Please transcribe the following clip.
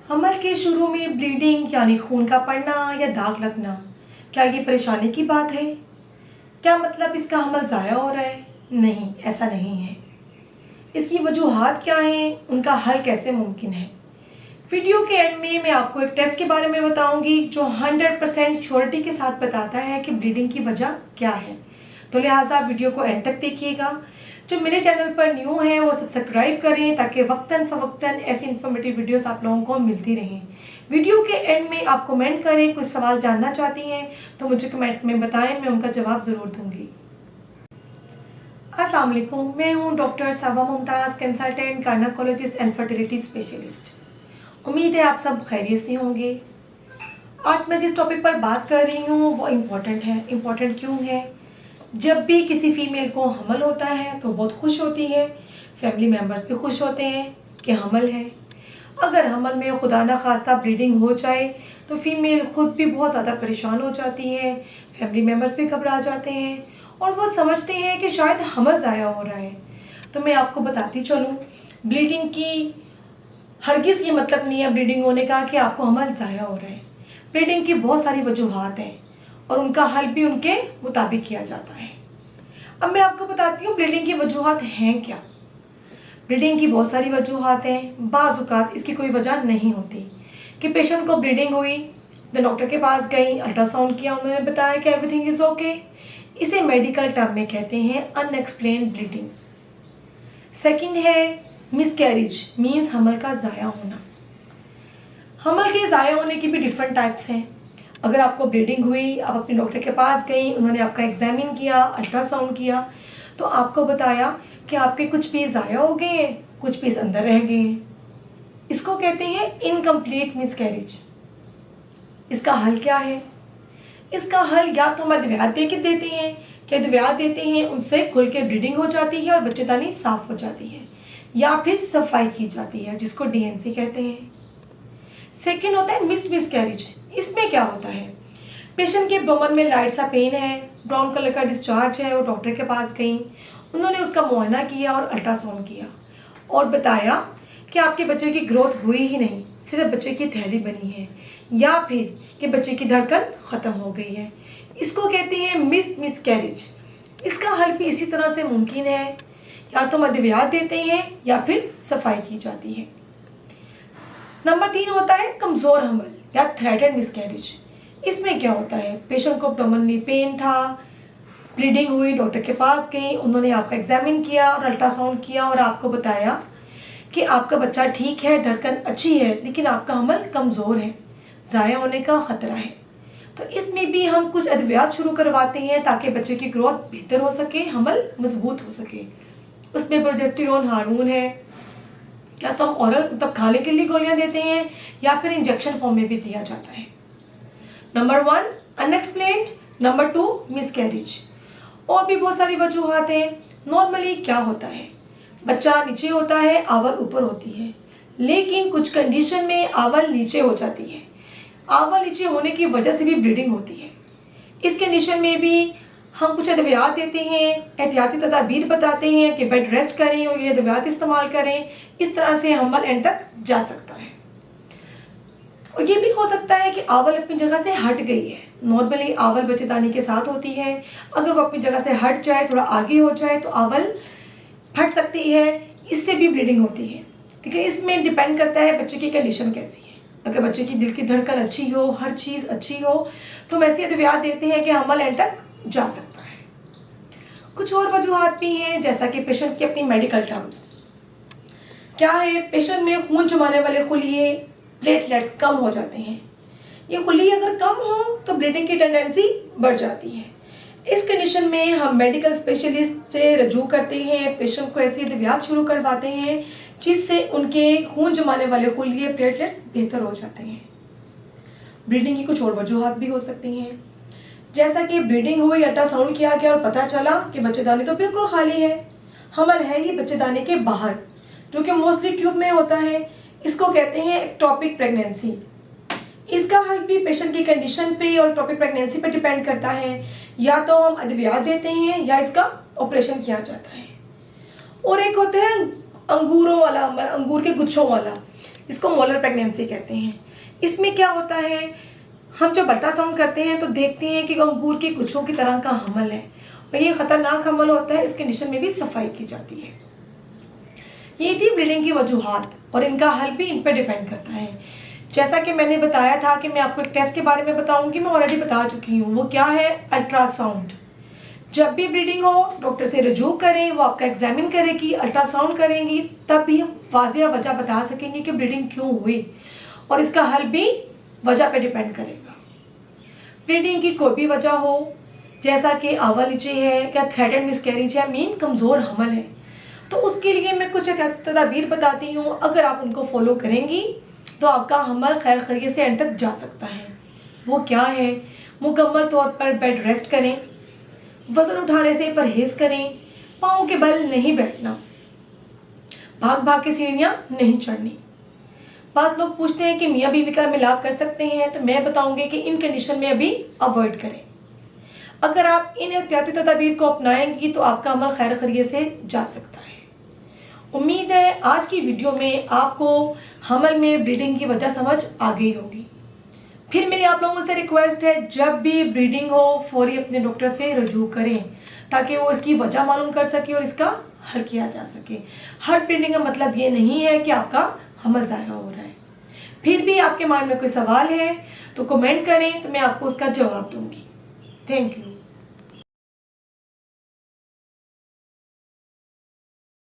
हमल के शुरू में ब्लीडिंग यानी खून का पड़ना या दाग लगना, क्या ये परेशानी की बात है? क्या मतलब इसका हमल ज़ाया हो रहा है? नहीं, ऐसा नहीं है। इसकी वजूहात क्या हैं? उनका हल कैसे मुमकिन है? वीडियो के एंड में मैं आपको एक टेस्ट के बारे में बताऊंगी जो 100% श्योरिटी के साथ बताता है कि ब्लीडिंग की वजह क्या है। तो लिहाजा वीडियो को एंड तक देखिएगा। जो मेरे चैनल पर न्यू हैं वो सब्सक्राइब करें ताकि वक्तन फ़वक्तन ऐसी इन्फॉर्मेटिव वीडियोस आप लोगों को मिलती रहें। वीडियो के एंड में आप कमेंट करें, कुछ सवाल जानना चाहती हैं तो मुझे कमेंट में बताएं, मैं उनका जवाब ज़रूर दूंगी। अस्सलाम वालेकुम, मैं हूँ डॉक्टर साबा Mumtaz, consultant gynaecologist and fertility specialist. उम्मीद है आप सब खैरियत से होंगे। आज मैं जिस टॉपिक पर बात कर रही हूँ वो इम्पॉर्टेंट है। इम्पॉर्टेंट क्यों है? जब भी किसी फीमेल को हमल होता है तो बहुत खुश होती है, फैमिली मेम्बर्स भी खुश होते हैं कि हमल है। अगर हमल में खुदा न खास्ता ब्लीडिंग हो जाए तो फीमेल खुद भी बहुत ज़्यादा परेशान हो जाती है, फैमिली मेम्बर्स भी घबरा जाते हैं और वो समझते हैं कि शायद हमल ज़ाया हो रहा है। तो मैं आपको बताती चलूँ, ब्लीडिंग की हरगिज़ ये मतलब नहीं है ब्लीडिंग होने का कि आपको हमल ज़ाया हो रहा है। ब्लीडिंग की बहुत सारी वजूहात हैं और उनका हल भी उनके मुताबिक किया जाता है। अब मैं आपको बताती हूँ ब्लीडिंग की वजूहात हैं क्या। ब्लीडिंग की बहुत सारी वजूहात हैं। बाज़ औक़ात इसकी कोई वजह नहीं होती कि पेशेंट को ब्लीडिंग हुई, तो डॉक्टर के पास गई, अल्ट्रासाउंड किया, उन्होंने बताया कि एवरीथिंग इज़ ओके। इसे मेडिकल टर्म में कहते हैं अनएक्सप्लेन्ड ब्लीडिंग। सेकंड है मिसकैरेज, मीन्स हमल का ज़ाया होना। हमल के ज़ाया होने की भी डिफरेंट टाइप्स हैं। अगर आपको ब्लीडिंग हुई, आप अपने डॉक्टर के पास गई, उन्होंने आपका एग्जामिन किया, अल्ट्रासाउंड किया, तो आपको बताया कि आपके कुछ पीस ज़ाया हो गए हैं, कुछ पीस अंदर रह गए हैं। इसको कहते हैं इनकम्प्लीट मिसकैरेज। इसका हल क्या है? इसका हल या तो हम अद्वियात दे के देते हैं कि अद्वियात देते हैं उनसे खुल के ब्लीडिंग हो जाती है और बच्चेदानी साफ़ हो जाती है, या फिर सफाई की जाती है जिसको DNC कहते हैं। सेकेंड होता है मिसकैरेज। इसमें क्या होता है? पेशेंट के एब्डोमेन में लाइट सा पेन है, ब्राउन कलर का डिस्चार्ज है, वो डॉक्टर के पास गई, उन्होंने उसका मुआयना किया और अल्ट्रासाउंड किया और बताया कि आपके बच्चे की ग्रोथ हुई ही नहीं, सिर्फ बच्चे की थैली बनी है, या फिर कि बच्चे की धड़कन ख़त्म हो गई है। इसको कहते हैं मिसकैरेज। इसका हल भी इसी तरह से मुमकिन है, या तो अद्वियात देते हैं या फिर सफाई की जाती है। नंबर 3 होता है कमज़ोर हमल या थ्रेटेड मिसकैरेज। इसमें क्या होता है? पेशेंट को एब्डोमेन में पेन था, ब्लीडिंग हुई, डॉक्टर के पास गई, उन्होंने आपका एग्जामिन किया और अल्ट्रासाउंड किया और आपको बताया कि आपका बच्चा ठीक है, धड़कन अच्छी है, लेकिन आपका हमल कमज़ोर है, ज़ाया होने का ख़तरा है। तो इसमें भी हम कुछ अद्वियात शुरू करवाते हैं ताकि बच्चे की ग्रोथ बेहतर हो सके, हमल मजबूत हो सके। उसमें प्रोजेस्टेरोन हार्मोन है, या तो हम औरल मतलब खाने के लिए गोलियां देते हैं या फिर इंजेक्शन फॉर्म में भी दिया जाता है। Number 1 unexplained, number 2 miscarriage. और भी बहुत सारी वजूहात हैं। नॉर्मली क्या होता है, बच्चा नीचे होता है, आवल ऊपर होती है, लेकिन कुछ कंडीशन में आवल नीचे हो जाती है। आवल नीचे होने की वजह से भी ब्लीडिंग होती है। इस कंडीशन में भी हम कुछ अद्वियात देते हैं, एहतियाती तदाबीर बताते हैं कि बेड रेस्ट करें और ये अद्वियात इस्तेमाल करें। इस तरह से हमल एंड तक जा सकता है। और ये भी हो सकता है कि आवल अपनी जगह से हट गई है। नॉर्मली आवल बच्चेदानी के साथ होती है, अगर वो अपनी जगह से हट जाए, थोड़ा आगे हो जाए तो आवल फट सकती है, इससे भी ब्लीडिंग होती है। ठीक है, इसमें डिपेंड करता है बच्चे की कंडीशन कैसी है। अगर बच्चे की दिल की धड़कन अच्छी हो, हर चीज़ अच्छी हो, तो हम ऐसी अद्वियात देते हैं कि हमल एंड तक जा सकता है। कुछ और वजूहात भी हैं, जैसा कि पेशेंट की अपनी मेडिकल टर्म्स क्या है। पेशेंट में खून जमाने वाले खुलिये प्लेटलेट्स कम हो जाते हैं। ये खुलिये अगर कम हो तो ब्लीडिंग की टेंडेंसी बढ़ जाती है। इस कंडीशन में हम मेडिकल स्पेशलिस्ट से रजू करते हैं, पेशेंट को ऐसी अद्वियात शुरू करवाते हैं जिससे उनके खून जमाने वाले खुलिये प्लेटलेट्स बेहतर हो जाते हैं। ब्लीडिंग की कुछ और वजूहात भी हो सकती हैं, जैसा कि ब्लीडिंग हुई, अल्ट्रासाउंड किया गया और पता चला कि बच्चेदानी तो बिल्कुल खाली है, हमल है ही बच्चेदानी के बाहर, जो कि मोस्टली ट्यूब में होता है। इसको कहते हैं एक्टोपिक प्रेगनेंसी। इसका हल भी पेशेंट की कंडीशन पे और एक्टोपिक प्रेगनेंसी पे डिपेंड करता है, या तो हम अद्वियात देते हैं या इसका ऑपरेशन किया जाता है। और एक होता है अंगूरों वाला हमल, अंगूर के गुच्छों वाला, इसको मोलर प्रेगनेंसी कहते हैं। इसमें क्या होता है, हम जब अल्ट्रासाउंड करते हैं तो देखते हैं कि अंगूर के गुच्छों की तरह का हमल है और ये ख़तरनाक हमल होता है। इस कंडीशन में भी सफाई की जाती है। ये थी ब्लीडिंग की वजूहात और इनका हल भी इन पर डिपेंड करता है। जैसा कि मैंने बताया था कि मैं आपको एक टेस्ट के बारे में बताऊंगी, मैं ऑलरेडी बता चुकी हूँ। वो क्या है, अल्ट्रासाउंड। जब भी ब्लीडिंग हो डॉक्टर से रजू करें, वो आपका एग्जामिन करेगी, अल्ट्रासाउंड करेंगी, तब भी हम वाज़िया वजह बता सकेंगे कि ब्लीडिंग क्यों हुई और इसका हल भी वजह पे डिपेंड करेगा। ब्लीडिंग की कोई भी वजह हो, जैसा कि आवा नीचे है या थ्रेटेड मिसकैरेज है, मीन कमज़ोर हमल है, तो उसके लिए मैं कुछ तदाबीर बताती हूँ। अगर आप उनको फॉलो करेंगी तो आपका हमल खैर खैरियत से एंड तक जा सकता है। वो क्या है, मुकम्मल तौर पर बेड रेस्ट करें, वज़न उठाने से परहेज़ करें, पाँव के बल नहीं बैठना, भाग भाग के सीढ़ियाँ नहीं चढ़नी। बात लोग पूछते हैं कि मियाँ बीवी का मिलाप कर सकते हैं, तो मैं बताऊंगी कि इन कंडीशन में अभी अवॉइड करें। अगर आप इन एहतियाती तदाबीर को अपनाएंगी तो आपका अमल खैर खैरियत से जा सकता है। उम्मीद है आज की वीडियो में आपको हमल में ब्लीडिंग की वजह समझ आ गई होगी। फिर मेरी आप लोगों से रिक्वेस्ट है, जब भी ब्लीडिंग हो फौरी अपने डॉक्टर से रजू करें ताकि वो इसकी वजह मालूम कर सके और इसका हल किया जा सके। हर ब्लीडिंग का मतलब ये नहीं है कि आपका हमल ज़ाया हो रहा है। फिर भी आपके मन में कोई सवाल है तो कमेंट करें, तो मैं आपको उसका जवाब दूंगी। Thank you.